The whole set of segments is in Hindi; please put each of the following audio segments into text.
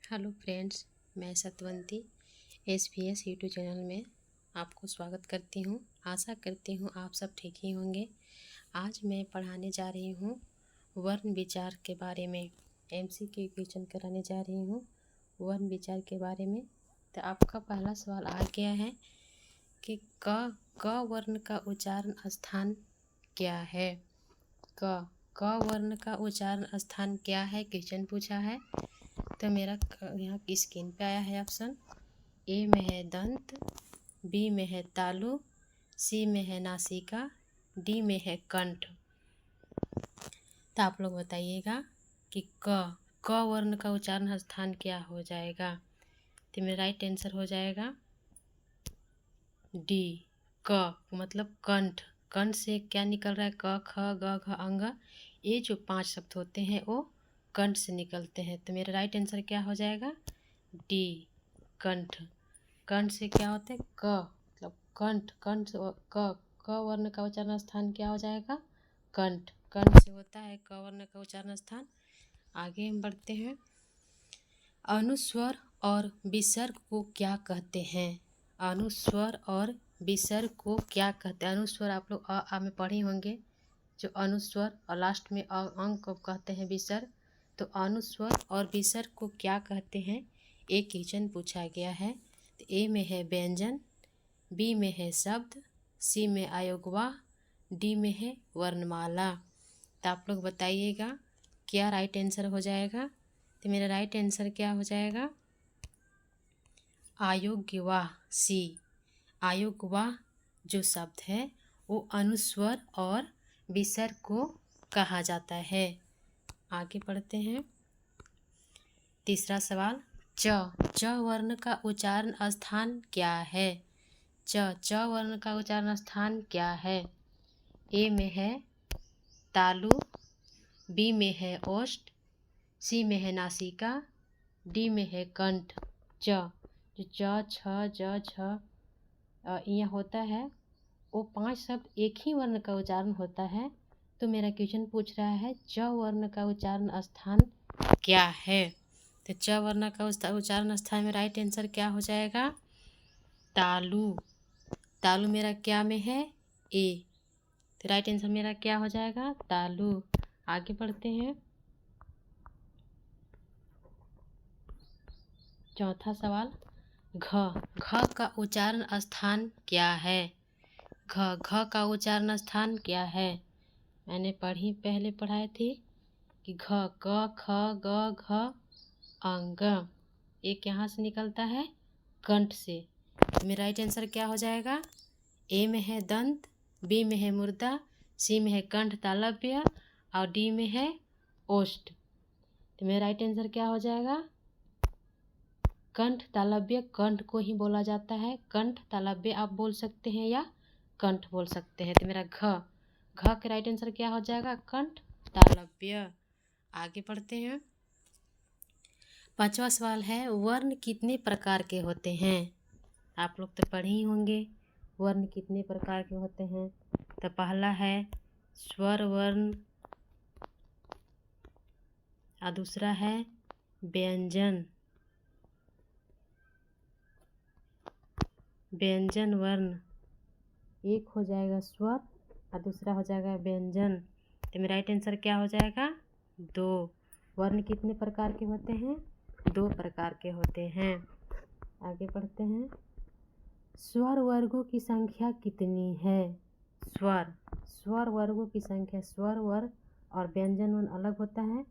हेलो फ्रेंड्स, मैं सतवंती SVS यूट्यूब चैनल में आपको स्वागत करती हूँ। आशा करती हूँ आप सब ठीक ही होंगे। आज मैं पढ़ाने जा रही हूँ वर्ण विचार के बारे में। MCQ क्वेश्चन कराने जा रही हूँ वर्ण विचार के बारे में। तो आपका पहला सवाल आ गया है कि क वर्ण का उच्चारण स्थान क्या है। क वर्ण का उच्चारण स्थान क्या है, क्वेश्चन पूछा है। तो मेरा यहाँ की स्क्रीन पे आया है ऑप्शन। ए में है दंत, बी में है तालु, सी में है नासिका, डी में है कंठ। तो आप लोग बताइएगा कि क वर्ण का उच्चारण स्थान क्या हो जाएगा। तो मेरा राइट आंसर हो जाएगा डी, क मतलब कंठ। कंठ से क्या निकल रहा है, क ख ग घ अंग, ये जो 5 शब्द होते हैं वो कंठ से निकलते हैं। तो मेरा राइट आंसर क्या हो जाएगा डी, कंठ। कंठ से क्या होता है, क मतलब कंठ। कंठ क वर्ण का उच्चारण स्थान क्या हो जाएगा, कंठ। कंठ से होता है क वर्ण का उच्चारण स्थान। आगे हम बढ़ते हैं। अनुस्वर और विसर्ग को क्या कहते हैं। अनुस्वर और विसर्ग को क्या कहते हैं। अनुस्वर आप लोग आ में पढ़े होंगे, जो अनुस्वर और लास्ट में अंग को कहते हैं विसर्ग। तो अनुस्वर और विसर्ग को क्या कहते हैं, एक क्वेश्चन पूछा गया है। तो ए में है व्यंजन, बी में है शब्द, सी में अयोगवाह, डी में है वर्णमाला। तो आप लोग बताइएगा क्या राइट आंसर हो जाएगा। तो मेरा राइट आंसर क्या हो जाएगा अयोग्यवाह, सी। अयोग्यवाह जो शब्द है वो अनुस्वर और विसर्ग को कहा जाता है। आगे बढ़ते हैं। तीसरा सवाल, च वर्ण का उच्चारण स्थान क्या है। च वर्ण का उच्चारण स्थान क्या है। ए में है तालु, बी में है ओष्ठ, सी में है नासिका, डी में है कंठ। जो च छ ज छ यहाँ होता है वो 5 शब्द एक ही वर्ण का उच्चारण होता है। तो मेरा क्वेश्चन पूछ रहा है च वर्ण का उच्चारण स्थान क्या है। तो च वर्ण का उच्चारण स्थान में राइट आंसर क्या हो जाएगा तालु। तालु मेरा क्या में है, ए। तो राइट आंसर मेरा क्या हो जाएगा तालु। आगे बढ़ते हैं। चौथा सवाल, घ का उच्चारण स्थान क्या है। घ का उच्चारण स्थान क्या है। मैंने पहले पढ़ाई थी कि घ क ख ग घ अंग, एक यहाँ से निकलता है कंठ से। मेरा राइट आंसर क्या हो जाएगा, ए में है दंत, बी में है मुर्दा, सी में है कंठ तालव्य और डी में है ओष्ठ। तो मेरा राइट आंसर क्या हो जाएगा कंठ तालव्य। कंठ को ही बोला जाता है, कंठ तालव्य आप बोल सकते हैं या कंठ बोल सकते हैं। तो मेरा घ का राइट आंसर क्या हो जाएगा कंठ तालव्य। आगे बढ़ते हैं। पांचवा सवाल है, वर्ण कितने प्रकार के होते हैं। आप लोग तो पढ़े ही होंगे वर्ण कितने प्रकार के होते हैं। तो पहला है स्वर वर्ण और दूसरा है व्यंजन वर्ण। एक हो जाएगा स्वर और दूसरा हो जाएगा व्यंजन। तो मेरा राइट आंसर क्या हो जाएगा 2। वर्ण कितने प्रकार के होते हैं, 2 प्रकार के होते हैं। आगे बढ़ते हैं। स्वर वर्गों की संख्या कितनी है। स्वर वर्गों की संख्या, स्वर वर्ग और व्यंजन वर्ण अलग होता है।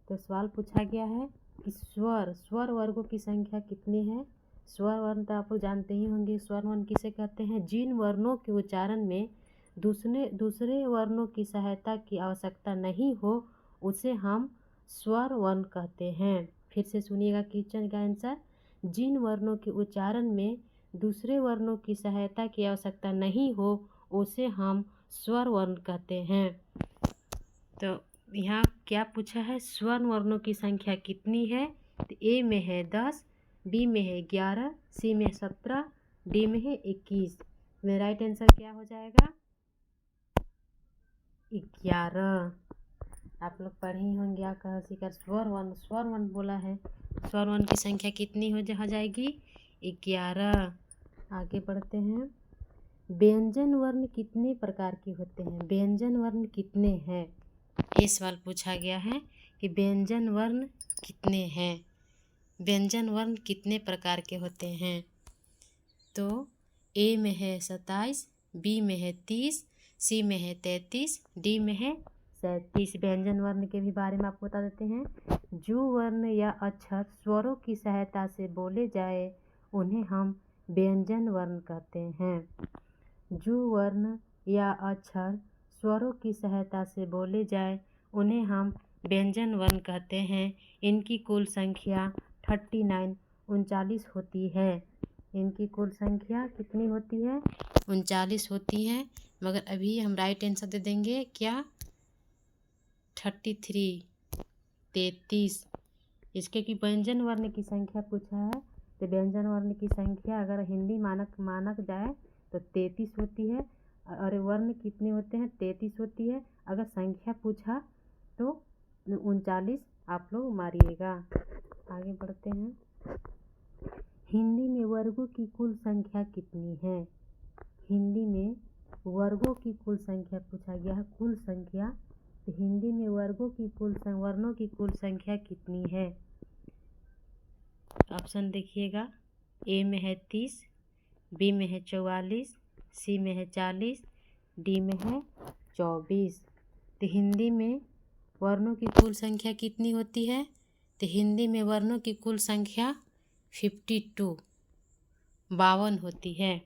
तो सवाल पूछा गया है कि स्वर वर्गों की संख्या कितनी है। स्वर वर्ण तो आप लोग जानते ही होंगे। स्वर वर्ण किसे कहते हैं, जिन वर्णों के उच्चारण में दूसरे वर्णों की सहायता की आवश्यकता नहीं हो उसे हम स्वर वर्ण कहते हैं। फिर से सुनिएगा क्वेश्चन का आंसर, जिन वर्णों के उच्चारण में दूसरे वर्णों की सहायता की आवश्यकता नहीं हो उसे हम स्वर वर्ण कहते हैं। तो यहाँ क्या पूछा है, स्वर वर्णों की संख्या कितनी है। तो ए में है 10, बी में है 11, सी में 17, डी में है 21। मेरा राइट आंसर क्या हो जाएगा 11। आप लोग पढ़े ही होंगे। आ कह शिकार स्वर वर्ण बोला है। स्वर वर्ण की संख्या कितनी हो जाएगी? 11। आगे बढ़ते हैं। व्यंजन वर्ण कितने प्रकार के होते हैं? व्यंजन वर्ण कितने हैं? ये सवाल पूछा गया है कि व्यंजन वर्ण कितने हैं, व्यंजन वर्ण कितने प्रकार के होते हैं। तो ए में है 27, बी में है 30, सी में है 33, डी में है 37। व्यंजन वर्ण के भी बारे में आपको बता देते हैं। जो वर्ण या अक्षर स्वरों की सहायता से बोले जाए उन्हें हम व्यंजन वर्ण कहते हैं। जो वर्ण या अक्षर स्वरों की सहायता से बोले जाए उन्हें हम व्यंजन वर्ण कहते हैं। इनकी कुल संख्या 39 39 होती है। इनकी कुल संख्या कितनी होती है? 39 होती है। मगर अभी हम राइट आंसर दे देंगे क्या? 33 33। इसके की व्यंजन वर्ण की संख्या पूछा है, तो व्यंजन वर्ण की संख्या अगर हिंदी मानक जाए तो 33 होती है। और वर्ण कितने होते हैं? 33 होती है। अगर संख्या पूछा तो 39 आप लोग मारिएगा। आगे बढ़ते हैं। हिंदी में वर्गों की कुल संख्या कितनी है? हिंदी में वर्गों की कुल संख्या पूछा गया है। कुल संख्या, तो हिंदी में वर्णों की कुल संख्या कितनी है? ऑप्शन देखिएगा। ए में है 30, बी में है 44, सी में है 40, डी में है 24। तो हिंदी में वर्णों की कुल संख्या कितनी होती है? तो हिंदी में वर्णों की कुल संख्या 52 52 होती है।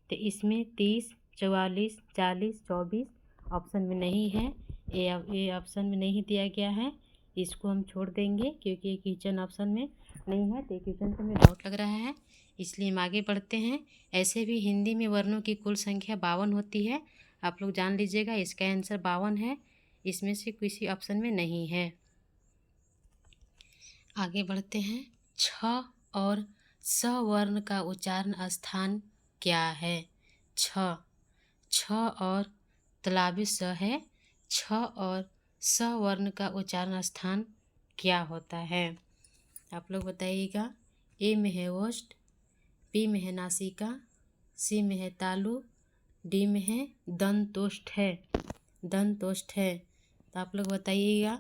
तो इसमें 30, 44, 40, 24 ऑप्शन में नहीं है। ये ऑप्शन में नहीं दिया गया है। इसको हम छोड़ देंगे क्योंकि ये क्वेश्चन ऑप्शन में नहीं है। तो क्वेश्चन से हमें डाउट लग रहा है, इसलिए हम आगे बढ़ते हैं। ऐसे भी हिंदी में वर्णों की कुल संख्या 52 होती है। आप लोग जान लीजिएगा, इसका आंसर 52 है। इसमें से किसी ऑप्शन में नहीं है। आगे बढ़ते हैं। छ और स वर्ण का उच्चारण स्थान क्या है? छ और तलाबी स है। छ और स वर्ण का उच्चारण स्थान क्या होता है? आप लोग बताइएगा। ए में है ओष्ठ, बी में है नासिका, सी में है तालु, डी में है दंतोष्ठ है। दंतोष्ठ है। तो आप लोग बताइएगा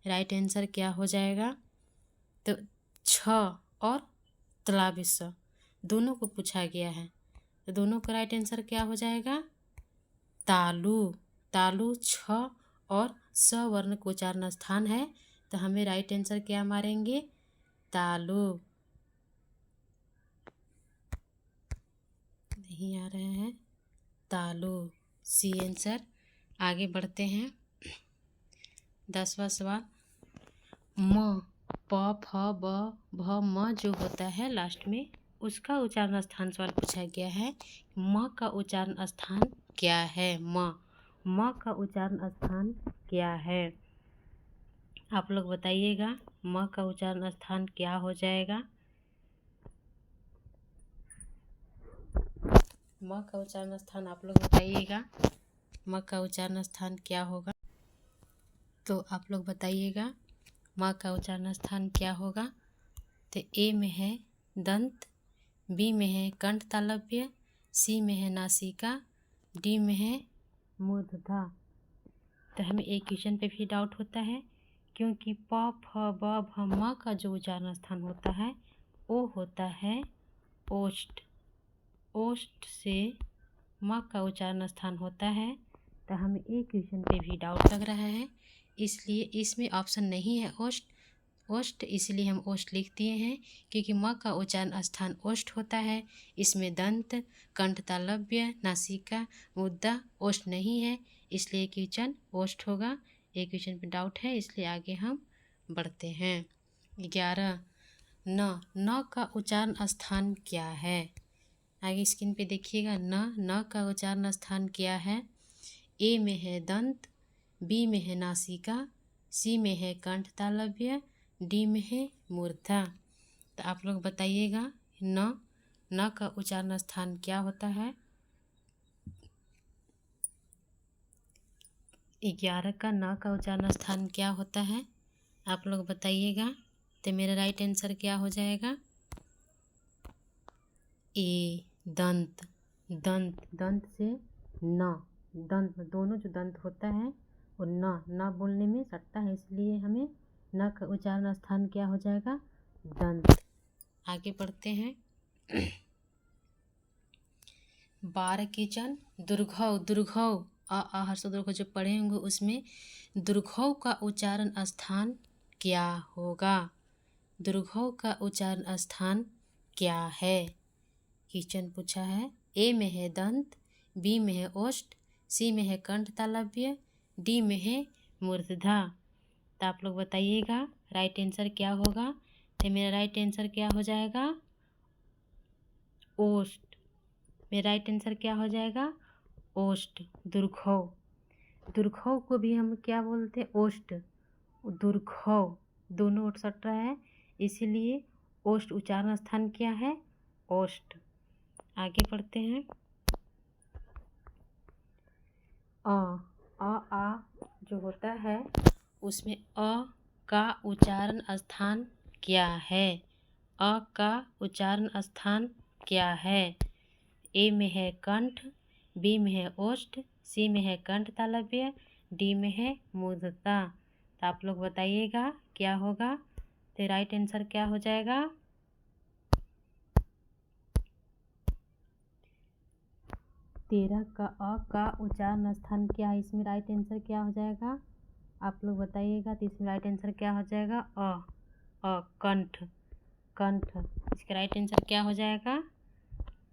राइट आंसर क्या हो जाएगा? तो छ और तलाबी स दोनों को पूछा गया है, तो दोनों का राइट आंसर क्या हो जाएगा? तालु। तालु छ और स वर्ण को उच्चारण स्थान है, तो हमें राइट आंसर क्या मारेंगे? तालु। नहीं आ रहे हैं। तालु सी आंसर। आगे बढ़ते हैं। 10वां सवाल। म प फ ब भ म जो होता है लास्ट में, उसका उच्चारण स्थान सवाल पूछा गया है। म का उच्चारण स्थान क्या है? म का उच्चारण स्थान क्या है? आप लोग बताइएगा म का उच्चारण स्थान क्या हो जाएगा? म का उच्चारण स्थान आप लोग बताइएगा। म का उच्चारण स्थान क्या होगा? तो आप लोग बताइएगा म का उच्चारण स्थान क्या होगा? तो ए में है दंत, बी में है कंठ तालव्य, सी में है नासिका, डी में है मूर्धथा। तो हमें एक क्वेश्चन पे भी डाउट होता है, क्योंकि प फ ब भ म का जो उच्चारण स्थान होता है वो होता है ओष्ठ। ओष्ठ से म का उच्चारण स्थान होता है। तो हमें एक क्वेश्चन पे भी डाउट लग रहा है, इसलिए इसमें ऑप्शन नहीं है ओष्ठ। ओष्ठ इसलिए हम ओष्ठ लिख दिए हैं, क्योंकि म का उच्चारण स्थान ओष्ठ होता है। इसमें दंत, कंठ तालव्य, नासिका, मुद्दा ओष्ठ नहीं है, इसलिए क्वेश्चन ओष्ठ होगा। एक क्वेश्चन पे डाउट है, इसलिए आगे हम बढ़ते हैं। 11 न का उच्चारण स्थान क्या है? आगे स्क्रीन पे देखिएगा। न का उच्चारण स्थान क्या है? ए में है दंत, बी में है नासिका, सी में है कंठ तालव्य, डी में है मूर्धा। तो आप लोग बताइएगा न का उच्चारण स्थान क्या होता है? 11 का न का उच्चारण स्थान क्या होता है, आप लोग बताइएगा। तो मेरा राइट आंसर क्या हो जाएगा, ए दंत। दंत, दंत से न, दंत दोनों जो दंत होता है वो न बोलने में सटता है, इसलिए हमें न का उच्चारण स्थान क्या हो जाएगा, दंत। आगे बढ़ते हैं। 12 किचन दुर्घव, दुर्घव आ हर्ष दुर्घव जो पढ़े होंगे उसमें दुर्घव का उच्चारण स्थान क्या होगा, दुर्घव का उच्चारण स्थान क्या है। किचन पूछा है, ए में है दंत, बी में है ओष्ठ, सी में है कंठ तालव्य, डी में है मूर्धधा। तो आप लोग बताइएगा राइट आंसर क्या होगा। तो मेरा राइट आंसर क्या हो जाएगा, ओष्ठ। मेरा राइट आंसर क्या हो जाएगा, ओष्ठ, दुर्घव। दुर्घव को भी हम क्या बोलते हैं, ओष्ठ, दुर्घव, दोनों ओठ सट रहा है, इसीलिए ओष्ठ उच्चारण स्थान क्या है, ओष्ठ। आगे बढ़ते हैं। आ जो होता है उसमें अ का उच्चारण स्थान क्या है, अ का उच्चारण स्थान क्या है। ए में है कंठ, बी में है ओष्ठ, सी में है कंठ तालव्य, डी में है मूर्धता। तो आप लोग बताइएगा क्या होगा। तो राइट आंसर क्या हो जाएगा, 13 का अ का उच्चारण स्थान क्या है, इसमें राइट आंसर क्या हो जाएगा, आप लोग बताइएगा। तो इसमें राइट आंसर क्या हो जाएगा, कंठ, कंठ। इसका राइट आंसर क्या हो जाएगा,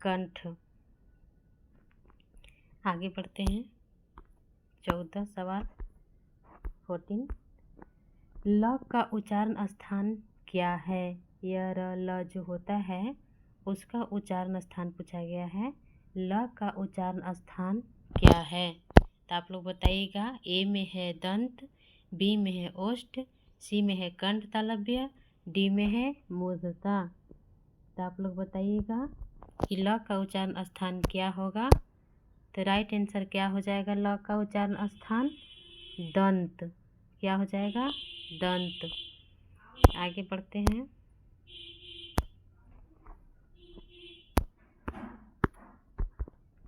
कंठ। आगे बढ़ते हैं। 14 सवाल 14, ल का उच्चारण स्थान क्या है। यह र ल जो होता है उसका उच्चारण स्थान पूछा गया है, ल का उच्चारण स्थान क्या है। तो आप लोग बताइएगा। ए में है दंत, बी में है ओष्ठ, सी में है कंठ तालव्य, डी में है मूर्धता। तो आप लोग बताइएगा कि ल का उच्चारण स्थान क्या होगा। तो राइट आंसर क्या हो जाएगा, ल का उच्चारण स्थान दंत, क्या हो जाएगा, दंत। आगे बढ़ते हैं।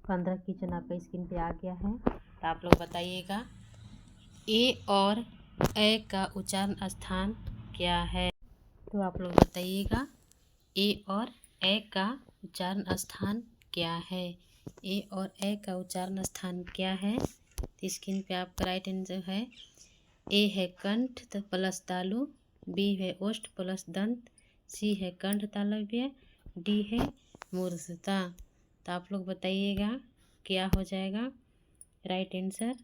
15 क्वेश्चन आपका स्क्रीन पे आ गया है। तो आप लोग बताइएगा ए और ए का उच्चारण स्थान क्या है। तो आप लोग बताइएगा ए और ए का उच्चारण स्थान क्या है। ए और ए का उच्चारण स्थान क्या है। तो स्क्रीन पे आपका राइट आंसर है, ए है कंठ प्लस तालु, बी है ओष्ठ प्लस दंत, सी है कंठ तालव्य, डी है मूर्धता। तो आप लोग बताइएगा क्या हो जाएगा राइट आंसर।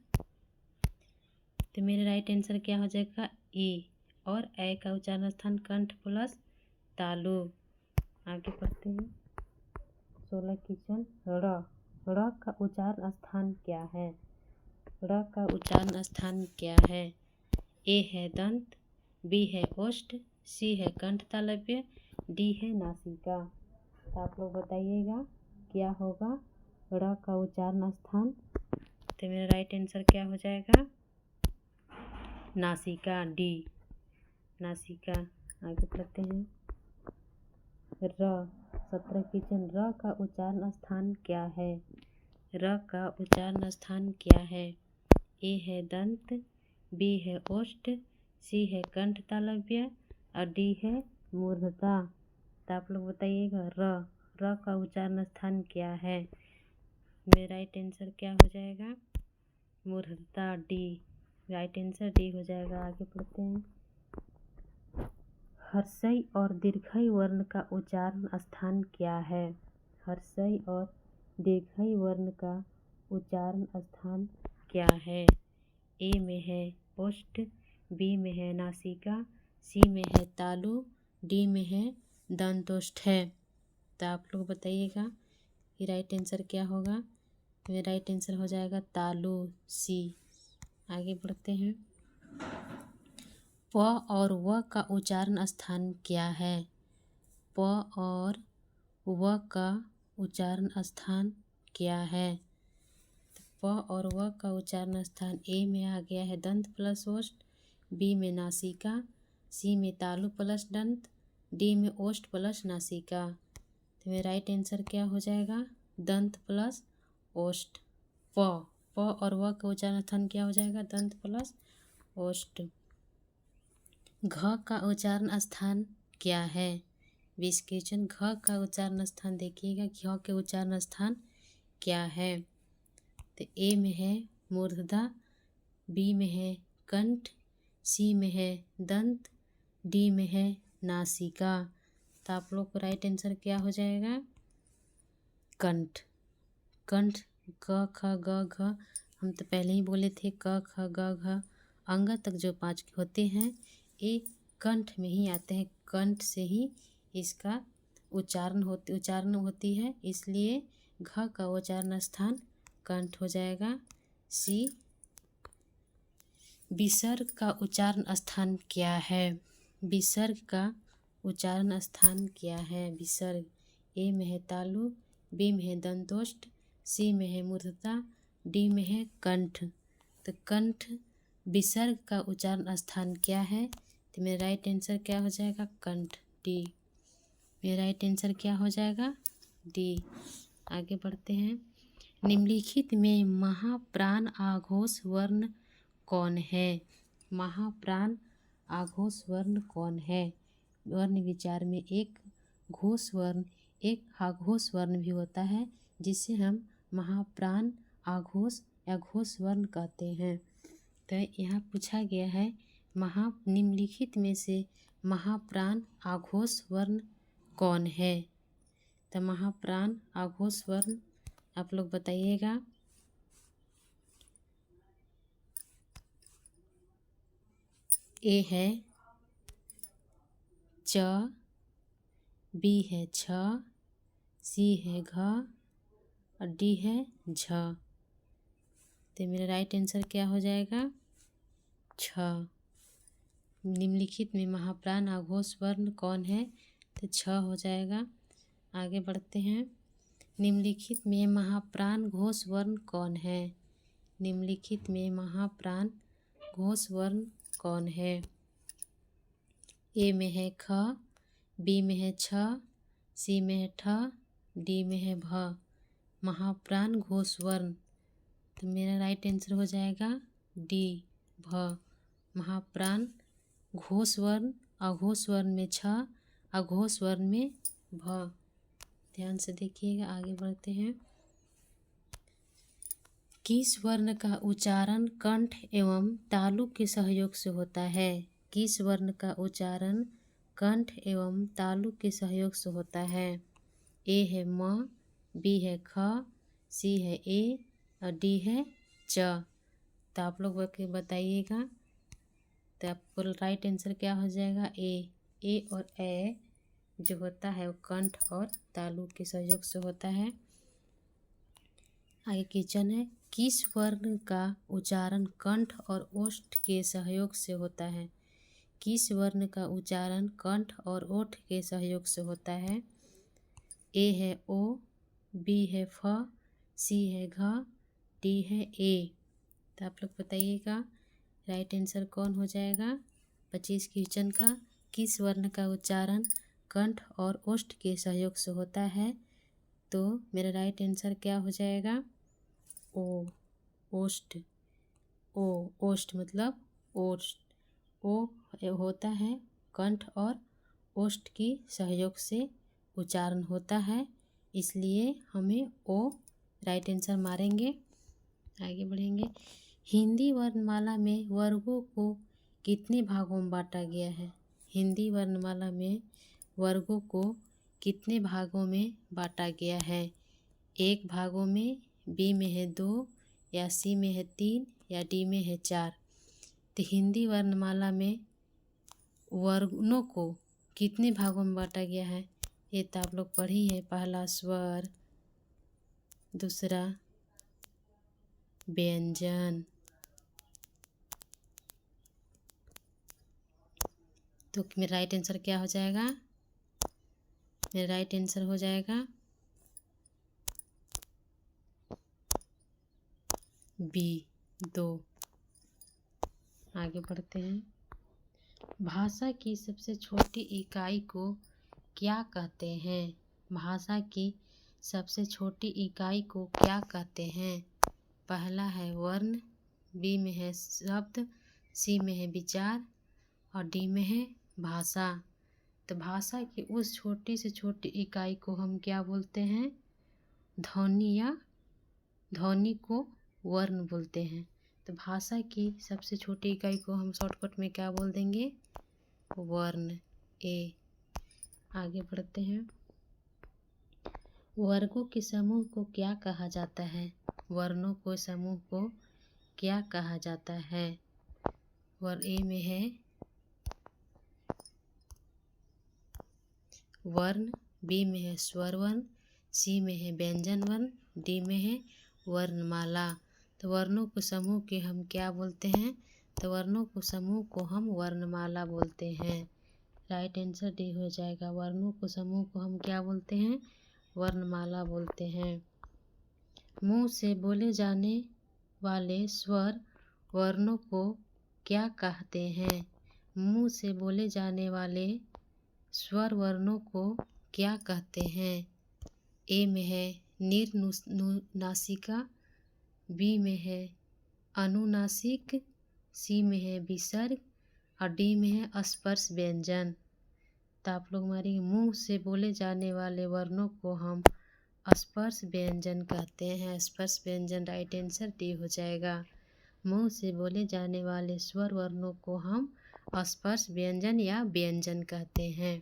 तो मेरा राइट आंसर क्या हो जाएगा, ए और ए का उच्चारण स्थान कंठ प्लस तालु। आगे बढ़ते हैं। 16 क्वेश्चन, र का उच्चारण स्थान क्या है। र का उच्चारण स्थान क्या है। ए है दंत, बी है ओष्ठ, सी है कंठ तालव्य, डी है नासिका। तो आप लोग बताइएगा क्या होगा र का उच्चारण स्थान। तो मेरा राइट आंसर क्या हो जाएगा, नासिका, डी, नासिका। आगे बढ़ते हैं। र 17 क्वेश्चन, र का उच्चारण स्थान क्या है। र का उच्चारण स्थान क्या है। ए है दंत, बी है ओष्ठ, सी है कंठ तालव्य और डी है मूर्धता। तो आप लोग बताइएगा र का उच्चारण स्थान क्या है। मेरा राइट आंसर क्या हो जाएगा, मूर्धता, डी, राइट आंसर डी हो जाएगा। आगे बढ़ते हैं। हर्षई और दीर्घई वर्ण का उच्चारण स्थान क्या है। हर्षई और दीर्घई वर्ण का उच्चारण स्थान क्या है। ए में है ओष्ठ, बी में है नासिका, सी में है तालु, डी में है दंतोष्ठ है। तो आप लोग बताइएगा कि राइट आंसर क्या होगा। मेरा राइट आंसर हो जाएगा तालु, सी। आगे बढ़ते हैं। प और व का उच्चारण स्थान क्या है। प और व का उच्चारण स्थान क्या है। प और व का उच्चारण स्थान ए में आ गया है दंत प्लस ओष्ठ, बी में नासिका, सी में तालु प्लस दंत, डी में ओष्ठ प्लस नासिका। तो मेरा राइट आंसर क्या हो जाएगा? दंत प्लस ओष्ठ। प और व का उच्चारण स्थान क्या हो जाएगा? दंत प्लस ओष्ठ। घ का उच्चारण स्थान क्या है? 20 क्वेश्चन। घ का उच्चारण स्थान देखिएगा, घ के उच्चारण स्थान क्या है? तो ए में है मूर्धदा, बी में है कंठ, सी में है दंत, डी में है नासिका। तो आप लोग को राइट आंसर क्या हो जाएगा? कंठ। कंठ क ख ग घ, हम तो पहले ही बोले थे क ख ग घ अंग तक जो 5 होते हैं ये कंठ में ही आते हैं, कंठ से ही इसका उच्चारण होती है, इसलिए घ का उच्चारण स्थान कंठ हो जाएगा। सी। विसर्ग का उच्चारण स्थान क्या है? विसर्ग का उच्चारण स्थान क्या है? विसर्ग ए में है तालु, बी में है दंतोष्ठ, सी में है मूर्धता, डी में है कंठ। तो कंठ विसर्ग का उच्चारण स्थान क्या है? तो मेरा राइट आंसर क्या हो जाएगा? कंठ, डी। मेरा राइट आंसर क्या हो जाएगा? डी। आगे बढ़ते हैं। निम्नलिखित में महाप्राण आघोष वर्ण कौन है? महाप्राण आघोष वर्ण कौन है? वर्ण विचार में एक घोष वर्ण, एक आघोष वर्ण भी होता है, जिसे हम महाप्राण आघोष या घोष वर्ण कहते हैं। तो यहाँ पूछा गया है निम्नलिखित में से महाप्राण आघोष वर्ण कौन है? तो महाप्राण आघोष वर्ण आप लोग बताइएगा। ए है च, बी है छ, सी है घ और डी है झ। तो मेरा राइट आंसर क्या हो जाएगा? छ। निम्नलिखित में महाप्राण आघोष वर्ण कौन है? तो छ हो जाएगा। आगे बढ़ते हैं। निम्नलिखित में महाप्राण घोष वर्ण कौन है? निम्नलिखित में महाप्राण घोष वर्ण कौन है? ए में है ख, बी में है छ, सी में है ठ, डी में है भ। महाप्राण घोष वर्ण, तो मेरा राइट आंसर हो जाएगा डी, भ। महाप्राण घोष वर्ण, अघोष वर्ण में छ, अघोष वर्ण में भ। ध्यान से देखिएगा। आगे बढ़ते हैं। किस वर्ण का उच्चारण कंठ एवं तालु के सहयोग से होता है? किस वर्ण का उच्चारण कंठ एवं तालु के सहयोग से होता है? ए है म, बी है ख, सी है ए और डी है च। तो आप लोग बताइएगा। तो आपको राइट आंसर क्या हो जाएगा? ए और ए जो होता है वो कंठ और तालु के सहयोग से होता है। आगे क्वेश्चन है, किस वर्ण का उच्चारण कंठ और ओष्ठ के सहयोग से होता है? किस वर्ण का उच्चारण कंठ और ओष्ठ के सहयोग से होता है? ए है ओ, बी है फ, सी है घ, डी है ए। तो आप लोग बताइएगा राइट आंसर कौन हो जाएगा? 25 क्वेश्चन का किस वर्ण का उच्चारण कंठ और ओष्ठ के सहयोग से होता है? तो मेरा राइट आंसर क्या हो जाएगा? ओ, ओष्ठ। ओ, ओष्ठ मतलब ओष्ठ। ओ होता है कंठ और ओष्ठ की सहयोग से उच्चारण होता है, इसलिए हमें ओ राइट आंसर मारेंगे। आगे बढ़ेंगे। हिंदी वर्णमाला में वर्गों को कितने भागों में बांटा गया है? हिंदी वर्णमाला में वर्गों को कितने भागों में बांटा गया है? 1 भागों में, बी में है 2 या सी में है 3 या डी में है 4। तो हिंदी वर्णमाला में वर्णों को कितने भागों में बांटा गया है? ये तो आप लोग पढ़ी है। पहला स्वर, दूसरा व्यंजन। तो मेरा राइट आंसर क्या हो जाएगा? मेरा राइट आंसर हो जाएगा बी 2। आगे बढ़ते हैं। भाषा की सबसे छोटी इकाई को क्या कहते हैं? भाषा की सबसे छोटी इकाई को क्या कहते हैं? पहला है वर्ण, बी में है शब्द, सी में है विचार और डी में है भाषा। तो भाषा की उस छोटी से छोटी इकाई को हम क्या बोलते हैं? ध्वनि या ध्वनि को वर्ण बोलते हैं। तो भाषा की सबसे छोटी इकाई को हम शॉर्टकट में क्या बोल देंगे? वर्ण, ए। आगे बढ़ते हैं। वर्गों के समूह को क्या कहा जाता है? वर्णों को समूह को क्या कहा जाता है? वर्ण ए में है वर्ण, बी में है स्वर वर्ण, सी में है व्यंजन वर्ण, डी में है वर्णमाला। तो वर्णों के समूह के हम क्या बोलते हैं? तो वर्णों को समूह को हम वर्णमाला बोलते हैं। राइट आंसर डी हो जाएगा। वर्णों को समूह को हम क्या बोलते हैं? वर्णमाला बोलते हैं। मुंह से बोले जाने वाले स्वर वर्णों को क्या कहते हैं? मुंह से बोले जाने वाले स्वर वर्णों को क्या कहते हैं? ए में है निर्नुनासिका, बी में है अनुनासिक, सी में है विसर्ग और डी में है स्पर्श व्यंजन। तो आप लोग हमारी मुंह से बोले जाने वाले वर्णों को हम स्पर्श व्यंजन कहते हैं। स्पर्श व्यंजन राइट आंसर डी हो जाएगा। मुंह से बोले जाने वाले स्वर वर्णों को हम स्पर्श व्यंजन या व्यंजन कहते हैं।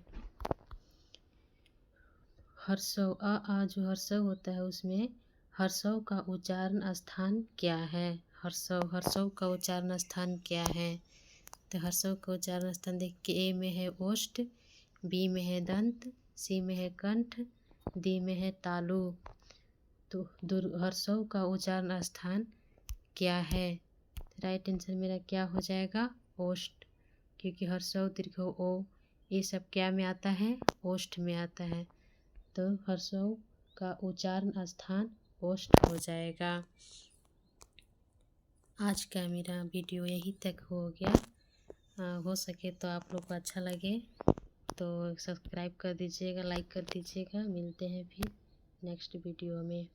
हर्षव, अ जो हर्षव होता है उसमें हर्षव का उच्चारण स्थान क्या है? हर्षव का उच्चारण स्थान क्या है? तो हर्षव का उच्चारण स्थान देखिए, ए में है ओष्ठ, बी में है दंत, सी में है कंठ, डी में है तालु। तो हर्षव का उच्चारण स्थान क्या है? राइट आंसर मेरा क्या हो जाएगा? ओष्ठ, क्योंकि हर्षव, दीर्घ, ओ ये सब क्या में आता है? ओष्ठ में आता है। तो हर्षव का उच्चारण स्थान ओष्ठ हो जाएगा। आज का मेरा वीडियो यहीं तक हो गया। हो सके तो आप लोग को अच्छा लगे तो सब्सक्राइब कर दीजिएगा, लाइक कर दीजिएगा। मिलते हैं फिर नेक्स्ट वीडियो में।